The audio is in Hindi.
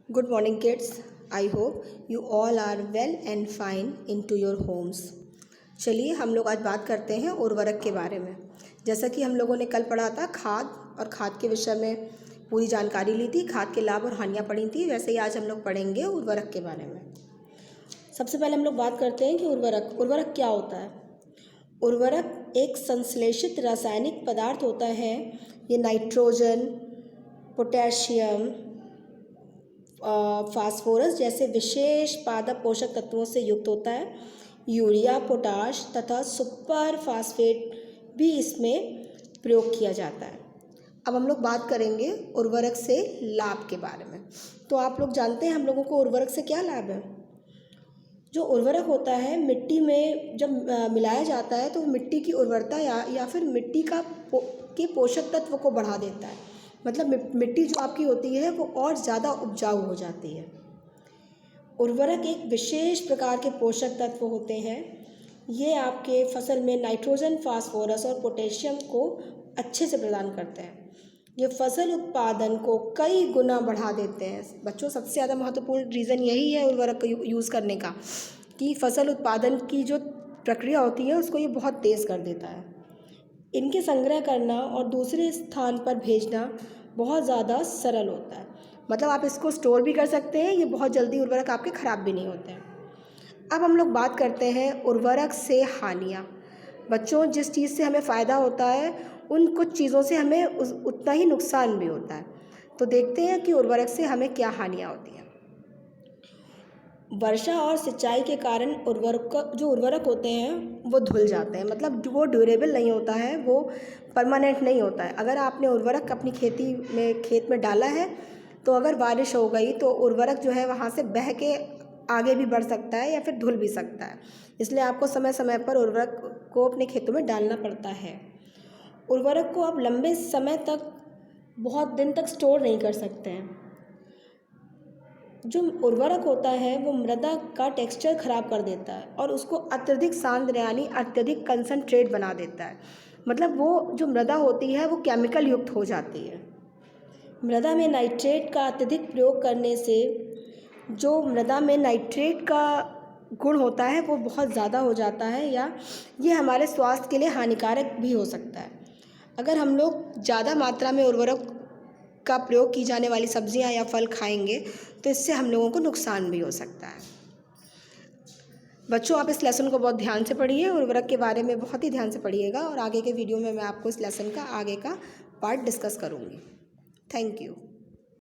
Good morning, kids. I hope you all are well and fine into your homes. चलिए हम लोग आज बात करते हैं उर्वरक के बारे में। जैसा कि हम लोगों ने कल पढ़ा था खाद और खाद के विषय में पूरी जानकारी ली थी, खाद के लाभ और हानियाँ पढ़ी थी, वैसे ही आज हम लोग पढ़ेंगे उर्वरक के बारे में। सबसे पहले हम लोग बात करते हैं कि उर्वरक क्या होता है। उर्वरक एक संश्लेषित रासायनिक पदार्थ होता है। ये नाइट्रोजन, पोटेशियम, फास्फोरस जैसे विशेष पादप पोषक तत्वों से युक्त होता है। यूरिया, पोटाश तथा सुपर फास्फेट भी इसमें प्रयोग किया जाता है। अब हम लोग बात करेंगे उर्वरक से लाभ के बारे में। तो आप लोग जानते हैं हम लोगों को उर्वरक से क्या लाभ है। जो उर्वरक होता है मिट्टी में जब मिलाया जाता है तो मिट्टी की उर्वरता या फिर मिट्टी के पोषक तत्व को बढ़ा देता है। मतलब मिट्टी जो आपकी होती है वो और ज़्यादा उपजाऊ हो जाती है। उर्वरक एक विशेष प्रकार के पोषक तत्व होते हैं। ये आपके फसल में नाइट्रोजन, फास्फोरस और पोटेशियम को अच्छे से प्रदान करते हैं। ये फसल उत्पादन को कई गुना बढ़ा देते हैं। बच्चों, सबसे ज़्यादा महत्वपूर्ण रीज़न यही है उर्वरक का यूज़ करने का, कि फसल उत्पादन की जो प्रक्रिया होती है उसको ये बहुत तेज़ कर देता है। इनके संग्रह करना और दूसरे स्थान पर भेजना बहुत ज़्यादा सरल होता है। मतलब आप इसको स्टोर भी कर सकते हैं, ये बहुत जल्दी उर्वरक आपके ख़राब भी नहीं होते हैं। अब हम लोग बात करते हैं उर्वरक से हानियाँ। बच्चों, जिस चीज़ से हमें फ़ायदा होता है उन कुछ चीज़ों से हमें उतना ही नुकसान भी होता है। तो देखते हैं कि उर्वरक से हमें क्या हानियाँ होती हैं। वर्षा और सिंचाई के कारण जो उर्वरक होते हैं वो धुल जाते हैं। मतलब वो ड्यूरेबल नहीं होता है, वो परमानेंट नहीं होता है। अगर आपने उर्वरक अपनी खेत में डाला है तो अगर बारिश हो गई तो उर्वरक जो है वहाँ से बह के आगे भी बढ़ सकता है या फिर धुल भी सकता है। इसलिए आपको समय समय पर उर्वरक को अपने खेतों में डालना पड़ता है। उर्वरक को आप लंबे समय तक, बहुत दिन तक स्टोर नहीं कर सकते हैं। जो उर्वरक होता है वो मृदा का टेक्सचर ख़राब कर देता है और उसको अत्यधिक सांद्र यानी अत्यधिक कंसंट्रेट बना देता है। मतलब वो जो मृदा होती है वो केमिकल युक्त हो जाती है। मृदा में नाइट्रेट का अत्यधिक प्रयोग करने से जो मृदा में नाइट्रेट का गुण होता है वो बहुत ज़्यादा हो जाता है, या ये हमारे स्वास्थ्य के लिए हानिकारक भी हो सकता है। अगर हम लोग ज़्यादा मात्रा में उर्वरक का प्रयोग की जाने वाली सब्जियां या फल खाएंगे तो इससे हम लोगों को नुकसान भी हो सकता है। बच्चों, आप इस लेसन को बहुत ध्यान से पढ़िए, उर्वरक के बारे में बहुत ही ध्यान से पढ़िएगा और आगे के वीडियो में मैं आपको इस लेसन का आगे का पार्ट डिस्कस करूँगी। Thank you.